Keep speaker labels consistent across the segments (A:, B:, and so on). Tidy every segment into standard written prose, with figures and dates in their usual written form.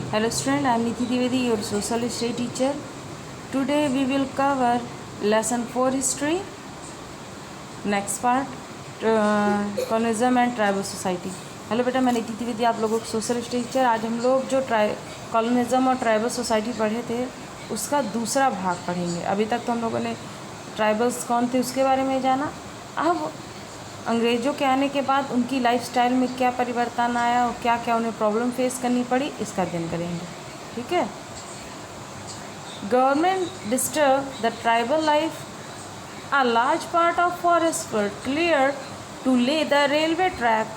A: Hello student, I am Niti Dwivedi, your social history teacher. Today we will cover lesson 4 history. Next part, colonialism and tribal society. Hello बेटा, मैं नीति द्विवेदी, आप लोगों को social history teacher. आज हम लोग जो कॉलोनिज्म और ट्राइबल सोसाइटी पढ़े थे उसका दूसरा भाग पढ़ेंगे. अभी तक तो हम लोगों ने ट्राइबल्स कौन थे उसके बारे में जाना. अब अंग्रेज़ों के आने के बाद उनकी लाइफस्टाइल में क्या परिवर्तन आया और क्या क्या उन्हें प्रॉब्लम फेस करनी पड़ी, इसका अध्ययन करेंगे. ठीक है. Government disturb the tribal life. A large part of forests were cleared to lay the railway track.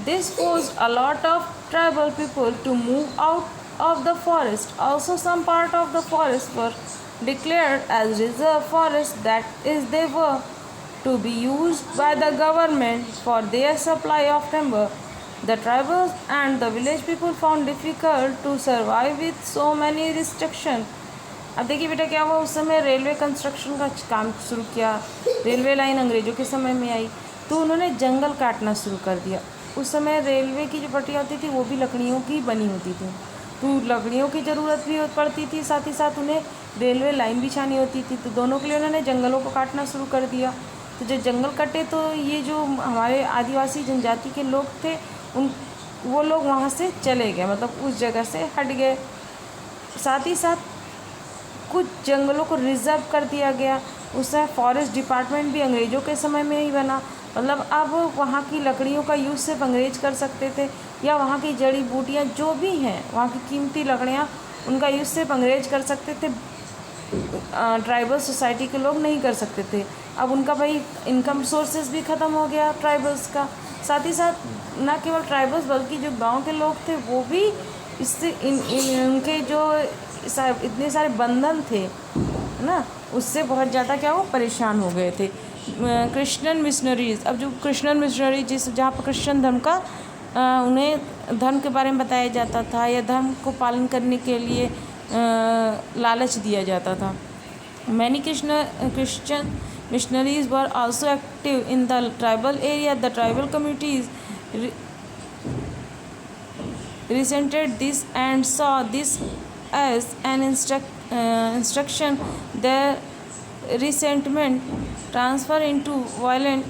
A: This forced a lot of tribal people to move out of the forest. Also, some part of the forest were declared as reserve forest, that is, they were to be used by the government for their supply of timber. The tribals and the village people found difficult to survive with so many restrictions. अब देखिए बेटा, क्या हुआ उस समय railway construction का काम शुरू किया. रेलवे लाइन अंग्रेज़ों के समय में आई तो उन्होंने जंगल काटना शुरू कर दिया. उस समय रेलवे की जो पटरियाँ होती थी वो भी लकड़ियों की बनी होती थी, तो लकड़ियों की ज़रूरत भी पड़ती थी, साथ ही साथ उन्हें रेलवे लाइन बिछानी होती थी. तो दोनों के लिए उन्होंने जंगलों को काटना शुरू कर दिया. तो जब जंगल कटे तो ये जो हमारे आदिवासी जनजाति के लोग थे वो लोग वहाँ से चले गए, मतलब उस जगह से हट गए. साथ ही साथ कुछ जंगलों को रिजर्व कर दिया गया. उस समय फॉरेस्ट डिपार्टमेंट भी अंग्रेज़ों के समय में ही बना. मतलब अब वहाँ की लकड़ियों का यूज़ सिर्फ अंग्रेज कर सकते थे, या वहाँ की जड़ी बूटियाँ जो भी हैं, वहाँ की कीमती लकड़ियाँ, उनका यूज़ सिर्फ अंग्रेज कर सकते थे. ट्राइबल सोसाइटी के लोग नहीं कर सकते थे. अब उनका भाई इनकम सोर्सेज भी ख़त्म हो गया ट्राइबल्स का. साथ ही साथ न केवल ट्राइबल्स बल्कि जो गांव के लोग थे वो भी इससे उनके जो इतने सारे बंधन थे ना, उससे बहुत ज़्यादा क्या वो परेशान हो गए थे. Christian missionaries. अब जो क्रिश्चियन मिशनरी जहाँ पर क्रिश्चियन धर्म का उन्हें धर्म के बारे में बताया जाता था या धर्म को पालन करने के लिए लालच दिया जाता था. Many Christian missionaries were also active in the tribal area. The tribal communities resented this and saw this as an instruction. Their resentment transferred into violent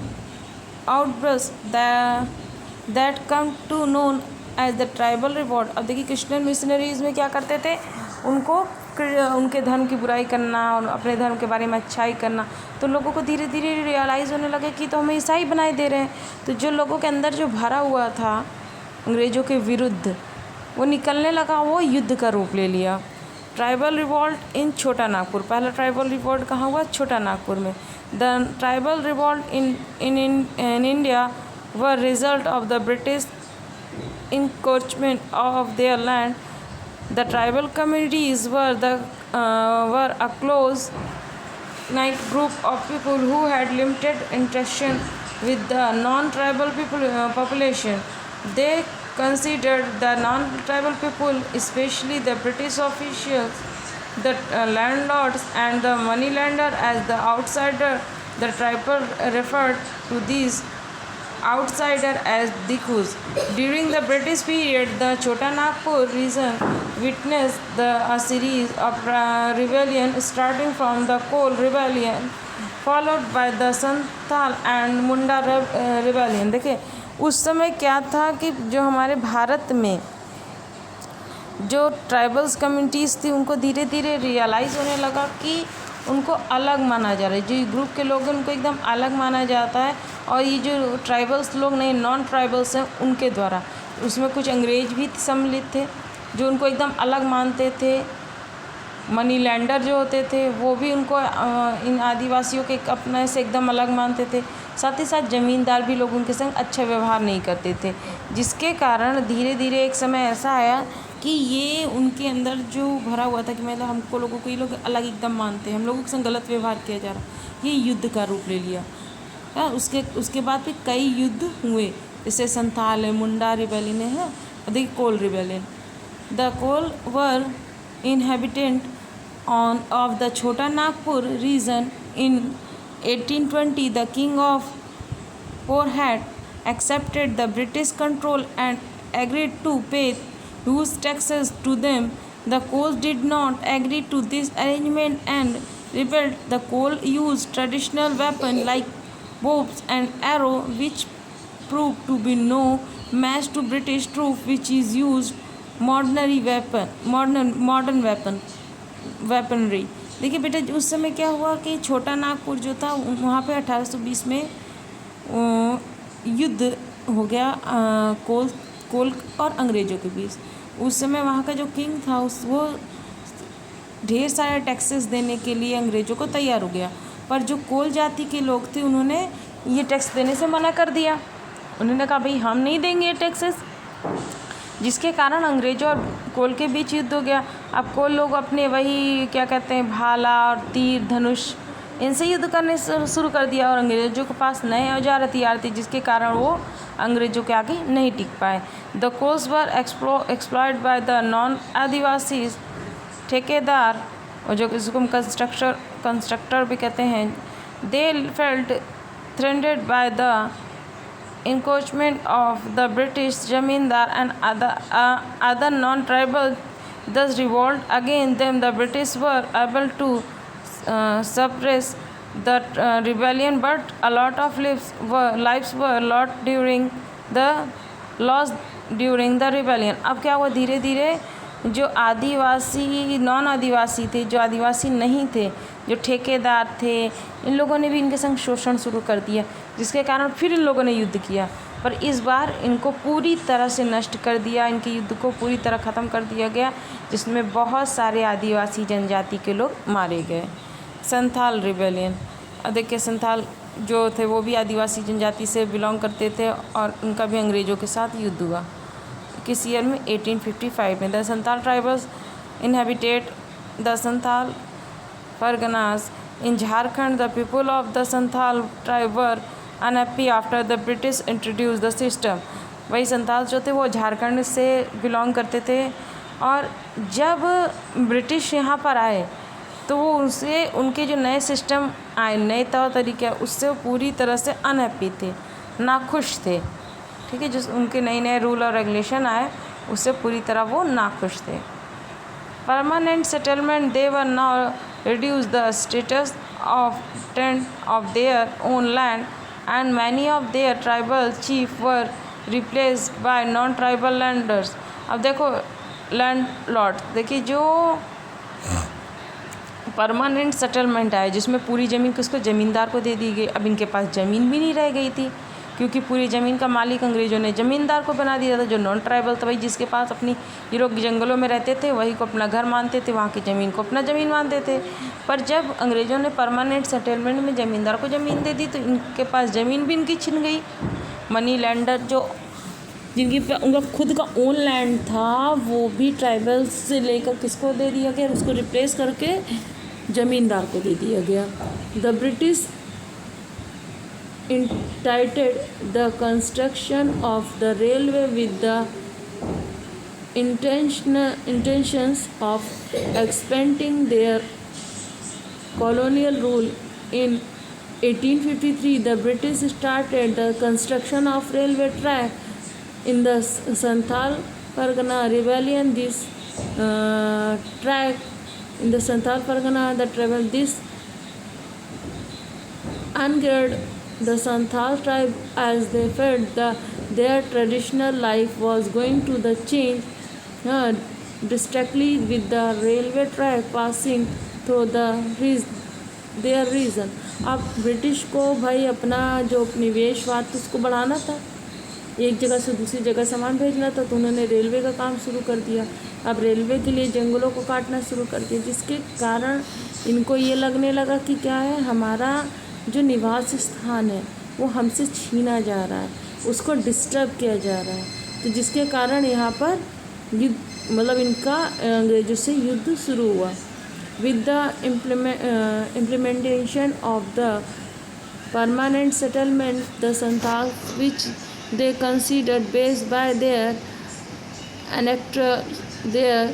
A: outbursts that come to known as the tribal revolt. अब देखिए Christian missionaries में क्या करते थे, उनको उनके धर्म की बुराई करना और अपने धर्म के बारे में अच्छाई करना. तो लोगों को धीरे धीरे रियलाइज़ होने लगे कि तो हमें ईसाई बनाए दे रहे हैं. तो जो लोगों के अंदर जो भरा हुआ था अंग्रेज़ों के विरुद्ध, वो निकलने लगा, वो युद्ध का रूप ले लिया. ट्राइबल रिवॉल्ट इन छोटा नागपुर. पहला ट्राइबल रिवॉल्ट कहाँ हुआ? छोटा नागपुर में. The tribal revolt in India were result of the British encroachment of their land. The tribal communities were a close-knit group of people who had limited interaction with the non-tribal population. They considered the non-tribal people, especially the British officials, the landlords and the moneylender, as the outsider. The tribal referred to these outsider as Dikus. During the British period, the Chota Nagpur region witnessed a series of rebellion, starting from the Kol rebellion, followed by the Santhal and Munda rebellion. देखिए उस समय क्या था कि जो हमारे भारत में जो ट्राइबल्स कम्युनिटीज़ थी उनको धीरे धीरे रियलाइज़ होने लगा कि उनको अलग माना जा रहा है. जो ग्रुप के लोग हैं उनको एकदम अलग माना जाता है, और ये जो ट्राइबल्स लोग नहीं, नॉन ट्राइबल्स हैं, उनके द्वारा. उसमें कुछ अंग्रेज भी सम्मिलित थे जो उनको एकदम अलग मानते थे. मनी लैंडर जो होते थे वो भी उनको इन आदिवासियों के अपने से एकदम अलग मानते थे. साथ ही साथ ज़मींदार भी लोग उनके संग अच्छा व्यवहार नहीं करते थे, जिसके कारण धीरे धीरे एक समय ऐसा आया कि ये उनके अंदर जो भरा हुआ था कि मतलब हमको लोगों को ये लोग अलग एकदम मानते हैं, हम लोगों के संग गलत व्यवहार किया जा रहा, ये युद्ध का रूप ले लिया. उसके बाद भी कई युद्ध हुए, जैसे संथाल है, मुंडा रिबेलियन है, देखिए Kol rebellion. The Kol were inhabitant of the Chota Nagpur region. In 1820, the king of Porhat accepted the British control and agreed to pay whose taxes to them. The Kols did not agree to this arrangement and rebelled. The Kol used traditional weapons like bows and arrow, which proved to be no match to British troops, which is used modern weaponry. देखिए बेटा, उस समय क्या हुआ कि छोटा नागपुर जो था वहाँ पे 1820 में युद्ध हो गया कोल और अंग्रेज़ों के बीच। उस समय वहाँ का जो किंग था वो ढेर सारे टैक्सेस देने के लिए अंग्रेज़ों को तैयार हो गया, पर जो कोल जाति के लोग थे उन्होंने ये टैक्स देने से मना कर दिया। उन्होंने कहा भाई हम नहीं देंगे टैक्सेस, जिसके कारण अंग्रेज़ों और कोल के बीच युद्ध हो गया। अब कोल लोग अपने वही क्या कहते हैं भाला और तीर धनुष इनसे युद्ध करने शुरू कर दिया, और अंग्रेज़ों के पास नए औजार हथियार थे, जिसके कारण वो अंग्रेज़ों के आगे नहीं टिक पाए। The Kols were exploited by the non Adivasi ठेकेदार, और जो इसको हम कंस्ट्रक्टर भी कहते हैं। They felt threatened by the encroachment of the British Jamindar and other non-tribal, thus revolt against them. The British were able to suppress the rebellion, but a lot of lives were lost during the rebellion. अब क्या हुआ, धीरे धीरे जो आदिवासी non आदिवासी थे, जो आदिवासी नहीं थे, जो ठेकेदार थे, इन लोगों ने भी इनके संग शोषण शुरू कर दिया, जिसके कारण फिर इन लोगों ने युद्ध किया, पर इस बार इनको पूरी तरह से नष्ट कर दिया। इनके युद्ध को पूरी तरह ख़त्म कर दिया गया, जिसमें बहुत सारे आदिवासी जनजाति के लोग मारे गए। संथाल रिबेलियन, अब देखिए संथाल जो थे वो भी आदिवासी जनजाति से बिलोंग करते थे, और उनका भी अंग्रेज़ों के साथ युद्ध हुआ किस ईयर में, 1855 में। The Santhal tribals inhabited the Santhal Parganas in Jharkhand. The people of the Santhal tribe were unhappy after the British introduce the system. वही संथाल जो थे वो झारखंड से बिलोंग करते थे, और जब ब्रिटिश यहाँ पर आए तो वो उनसे उनके जो नए सिस्टम आए, नए तौर तरीके, उससे वो पूरी तरह से अनहैप्पी थे, नाखुश थे। ठीक है, जो उनके नए नए रूल और रेगुलेशन आए उससे पूरी तरह वो नाखुश थे। Permanent settlement, they were now reduce the status of tent of their own land, and many of their tribal chief were replaced by non-tribal landers. अब देखो लैंडलॉर्ड, देखिए जो परमानेंट सेटलमेंट आया जिसमें पूरी ज़मीन किसको, ज़मींदार को दे दी गई। अब इनके पास ज़मीन भी नहीं रह गई थी, क्योंकि पूरी ज़मीन का मालिक अंग्रेज़ों ने ज़मींदार को बना दिया था। जो नॉन ट्राइबल था, भाई जिसके पास अपनी ये लोग जंगलों में रहते थे वही को अपना घर मानते थे, वहाँ की ज़मीन को अपना ज़मीन मानते थे। पर जब अंग्रेज़ों ने परमानेंट सेटलमेंट में ज़मींदार को ज़मीन दे दी तो इनके पास ज़मीन भी इनकी छिन गई। मनी लैंडर जो जिनकी उनका खुद का ओन लैंड था वो भी ट्राइबल्स से लेकर किसको दे दिया गया, उसको रिप्लेस करके ज़मींदार को दे दिया गया। The British entitled the construction of the railway with the intentions of expanding their colonial rule. In 1853, the British started the construction of railway track in the Santhal Pargana rebellion. This track in the Santhal Pargana, the travel this angered the Santhal tribe as they felt their traditional life was going to the change distinctly with the railway track passing through their region. अब British को भाई अपना जो उपनिवेशवाद था उसको बढ़ाना था, एक जगह से दूसरी जगह सामान भेजना था, तो उन्होंने रेलवे का काम शुरू कर दिया। अब रेलवे के लिए जंगलों को काटना शुरू कर दिया, जिसके कारण इनको ये लगने लगा कि क्या है, हमारा जो निवास स्थान है वो हमसे छीना जा रहा है, उसको डिस्टर्ब किया जा रहा है। तो जिसके कारण यहाँ पर युद्ध, मतलब इनका अंग्रेज़ों से युद्ध शुरू हुआ। With the implementation of the permanent settlement, the Santhal which they considered based by their their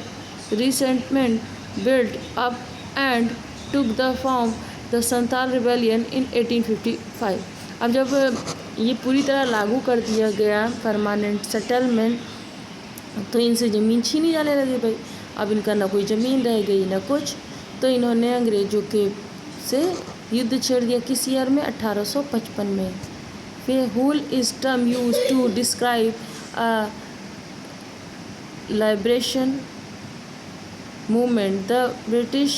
A: resentment built up and took the form the Santhal rebellion in 1855. अब जब ये पूरी तरह लागू कर दिया गया परमानेंट सेटलमेंट, तो इनसे ज़मीन छीनी जाने लगी भाई। अब इनका ना कोई ज़मीन रह गई ना कुछ। तो इन्होंने अंग्रेज़ों के से युद्ध छेड़ दिया। किस ईयर में? 1855 में। फिर Hul is term used to describe liberation movement. The British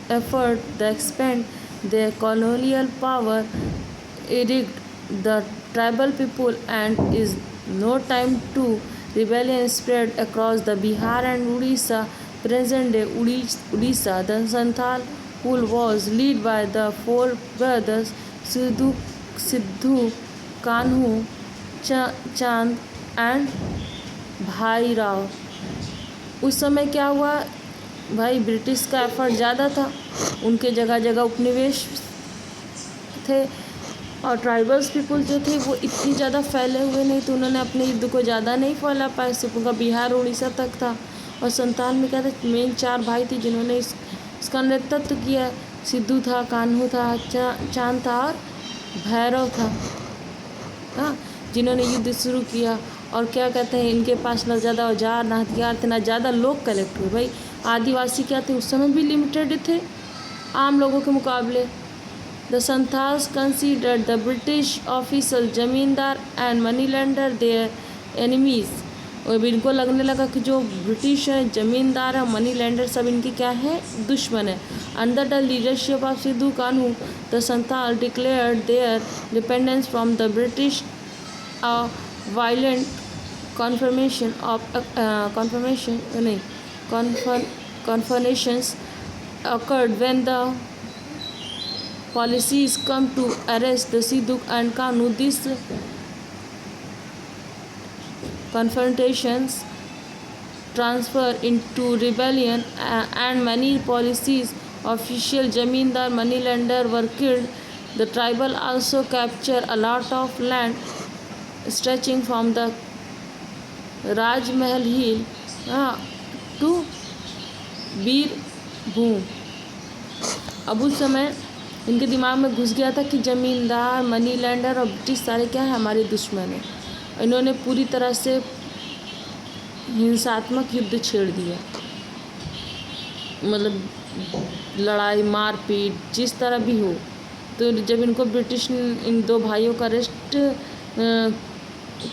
A: effort to expand their colonial power irked the tribal people, and is no time to rebellion spread across the Bihar and Odisha, present-day Odisha. The Santhal, who was led by the four brothers Sidhu, Kanhu, Chand and भाई राव। उस समय क्या हुआ भाई, British का effort ज़्यादा था, उनके जगह जगह उपनिवेश थे और ट्राइबल्स पीपल जो थे वो इतनी ज़्यादा फैले हुए नहीं, तो उन्होंने अपने युद्ध को ज़्यादा नहीं फैला पाए। सिर्फ उनका बिहार उड़ीसा तक था। और संताल में क्या था, मेन 4 भाई थे जिन्होंने इसका नेतृत्व किया। सिद्धू था, कान्हू था, चांद था और भैरव था, हाँ, जिन्होंने युद्ध शुरू किया। और क्या कहते हैं, इनके पास ना ज़्यादा औजार ना हथियार थे, ना ज़्यादा लोग कलेक्ट हुए। भाई आदिवासी क्या थे उस समय भी लिमिटेड थे आम लोगों के मुकाबले। The Santhals considered the British officer, zamindar and money lender their enemies. और इनको लगने लगा कि जो ब्रिटिश है, ज़मींदार है, मनी लेंडर, सब इनके क्या है, दुश्मन है। Under the leadership of Sidhu Kanhu, the Santhal declared their dependence from the British. Violent confrontations occurred when the policies come to arrest the Sidhu and Kanu. These confrontations transfer into rebellion, and many policies official, zamindar, moneylender were killed. The tribal also captured a lot of land stretching from the Rajmahal Hill to Birbhum. अब उस समय इनके दिमाग में घुस गया था कि ज़मींदार, मनी लैंडर और ब्रिटिश सारे क्या है, हमारे दुश्मन हैं। इन्होंने पूरी तरह से हिंसात्मक युद्ध छेड़ दिया, मतलब लड़ाई मारपीट जिस तरह भी हो। तो जब इनको ब्रिटिश इन 2 भाइयों का अरेस्ट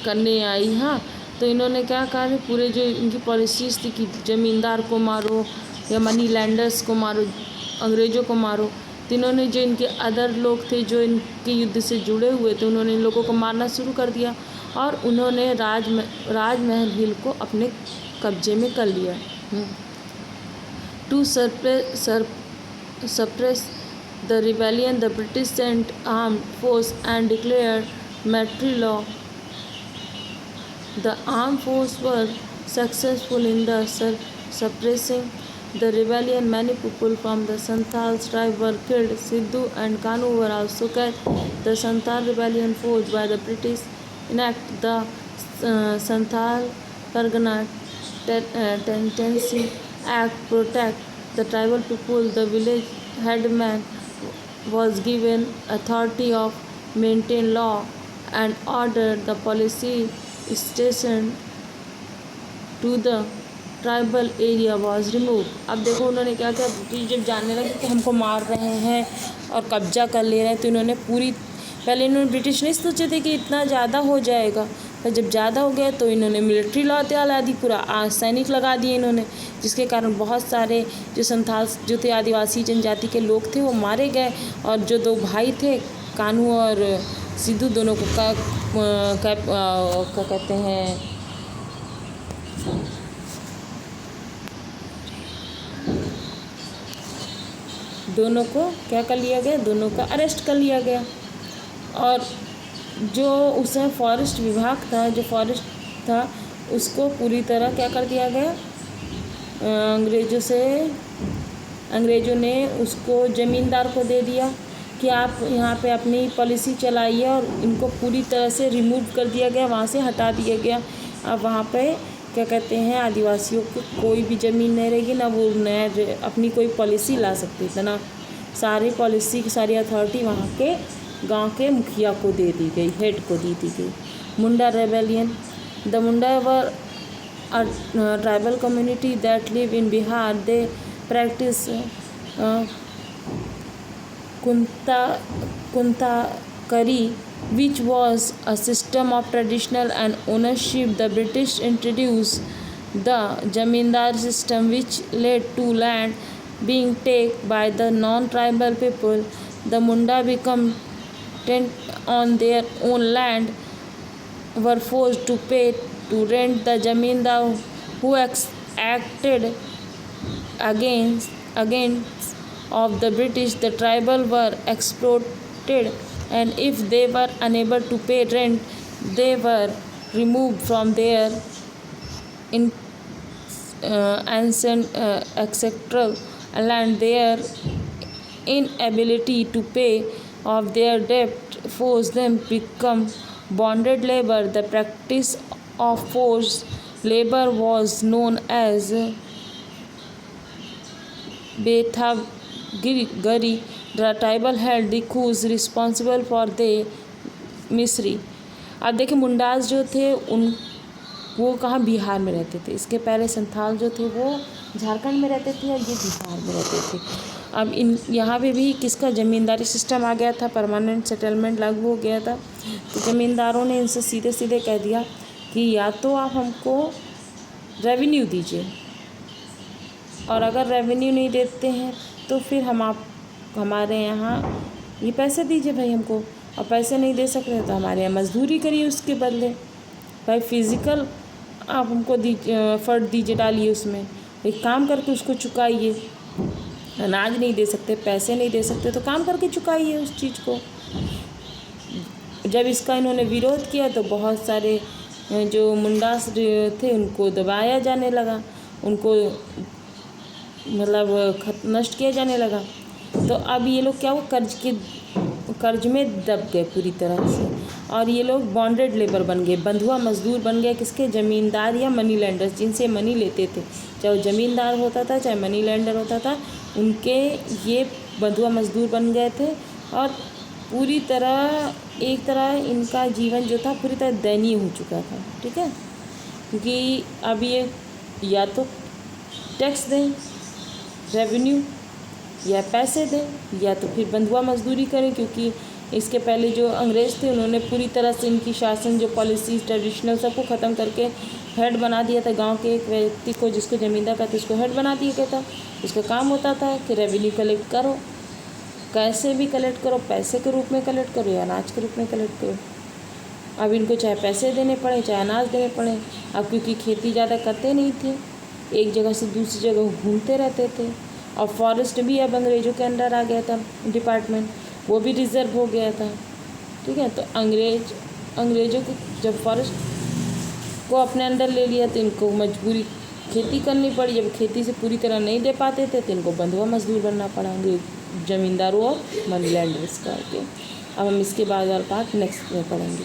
A: करने आई, हाँ, तो इन्होंने क्या कहा, पूरे जो इनकी पॉलिसीज़ थी कि ज़मींदार को मारो या मनी लैंडर्स को मारो, अंग्रेज़ों को मारो। तो इन्होंने जो इनके अदर लोग थे जो इनके युद्ध से जुड़े हुए थे, उन्होंने इन लोगों को मारना शुरू कर दिया और उन्होंने राजमहल हिल को अपने कब्जे में कर लिया। To suppress the rebellion, the British sent armed force and declared martial law. The armed force were successful in the suppressing the rebellion. Many people from the Santhal tribe were killed. Sidhu and Kanu were also killed. The Santhal rebellion forged by the British enact the Santhal Pargana Tenancy Act protect the tribal people. The village headman was given authority of maintain law and order. The policy station to the tribal area was remove. अब देखो उन्होंने क्या किया, British जब जानने लगे कि हमको मार रहे हैं और कब्जा कर ले रहे हैं, तो इन्होंने पहले इन्होंने ब्रिटिश नहीं सोचे थे कि इतना ज़्यादा हो जाएगा, पर जब ज़्यादा हो गया तो इन्होंने मिलिट्री लॉ तैयार दी, पूरा सैनिक लगा दिए इन्होंने, जिसके कारण बहुत सारे जो संथाल जो थे आदिवासी जनजाति के लोग थे वो मारे गए। और जो 2 भाई थे कान्हू और सिद्धू, दोनों को क्या कहते हैं, दोनों को क्या कर लिया गया, दोनों का अरेस्ट कर लिया गया। और जो उस समय फॉरेस्ट विभाग था, जो फॉरेस्ट था, उसको पूरी तरह क्या कर दिया गया, अंग्रेज़ों ने उसको ज़मींदार को दे दिया कि आप यहाँ पे अपनी पॉलिसी चलाइए, और इनको पूरी तरह से रिमूव कर दिया गया, वहाँ से हटा दिया गया। अब वहाँ पे क्या कहते हैं, आदिवासियों को कोई भी ज़मीन नहीं रहेगी, ना वो नया अपनी कोई पॉलिसी ला सकती थी, ना सारी पॉलिसी की सारी अथॉरिटी वहाँ के गांव के मुखिया को दे दी गई, हेड को दी गई। Munda rebellion, the Munda were a tribal community that live in Bihar. They practice kunta kari, which was a system of traditional and ownership. The British introduced the zamindar system, which led to land being taken by the non-tribal people. The Munda become tent on their own land, were forced to pay to rent. The zamindar who acted against of the British, the tribal were exploited, and if they were unable to pay rent, they were removed from their ancestral land. Their inability to pay off their debt forced them to become bonded labor. The practice of forced labor was known as Bethavgari. The tribal held the crews responsible for the मिस्री। अब देखिए मुंडास जो थे वो कहाँ बिहार में रहते थे। इसके पहले संथाल जो थे वो झारखंड में रहते थे और ये बिहार में रहते थे। अब यहाँ पे भी किसका ज़मींदारी सिस्टम आ गया था, परमानेंट सेटलमेंट लागू हो गया था। तो ज़मींदारों ने इनसे सीधे सीधे कह दिया कि या तो आप हमको रेवेन्यू दीजिए, और अगर रेवेन्यू नहीं देते हैं तो फिर हमारे यहाँ ये पैसे दीजिए भाई हमको, और पैसे नहीं दे सक रहे तो हमारे यहाँ मजदूरी करिए उसके बदले। भाई फिज़िकल आप हमको एफर्ट दीजिए, डालिए उसमें, एक काम करके उसको चुकाइए। अनाज नहीं दे सकते, पैसे नहीं दे सकते, तो काम करके चुकाइए उस चीज़ को। जब इसका इन्होंने विरोध किया तो बहुत सारे जो मुंडास थे उनको दबाया जाने लगा, उनको मतलब नष्ट किया जाने लगा। तो अब ये लोग क्या, वो कर्ज में दब गए पूरी तरह से, और ये लोग बॉन्डेड लेबर बन गए, बंधुआ मजदूर बन गए। किसके? ज़मींदार या मनी लैंडर्स, जिनसे मनी लेते थे, चाहे वो ज़मींदार होता था चाहे मनी लैंडर होता था, उनके ये बंधुआ मजदूर बन गए थे। और पूरी तरह एक तरह इनका जीवन जो था पूरी तरह दयनीय हो चुका था। ठीक है, क्योंकि अब ये या तो टैक्स दें, रेवेन्यू, या पैसे दें, या तो फिर बंधुआ मजदूरी करें। क्योंकि इसके पहले जो अंग्रेज़ थे उन्होंने पूरी तरह से इनकी शासन जो पॉलिसीज ट्रेडिशनल सबको ख़त्म करके हेड बना दिया था। गांव के एक व्यक्ति को, जिसको ज़मींदार कहते उसको हेड बना दिया गया था। उसका काम होता था कि रेवेन्यू कलेक्ट करो, कैसे भी कलेक्ट करो, पैसे के रूप में कलेक्ट करो या अनाज के रूप में कलेक्ट करो। अब इनको चाहे पैसे देने पड़े चाहे अनाज देने पड़े। अब क्योंकि खेती ज़्यादा करते नहीं थे, एक जगह से दूसरी जगह घूमते रहते थे, और फॉरेस्ट भी अब अंग्रेज़ों के अंडर आ गया था डिपार्टमेंट, वो भी रिज़र्व हो गया था। ठीक है, तो अंग्रेज़ों को जब फॉरेस्ट को अपने अंदर ले लिया तो इनको मजबूरी खेती करनी पड़ी। जब खेती से पूरी तरह नहीं दे पाते थे तो इनको बंधुआ मजदूर बनना पड़ा ज़मींदारों और मनी लैंडर्स का। अब हम इसके बाद और पार्ट नेक्स्ट में पढ़ेंगे।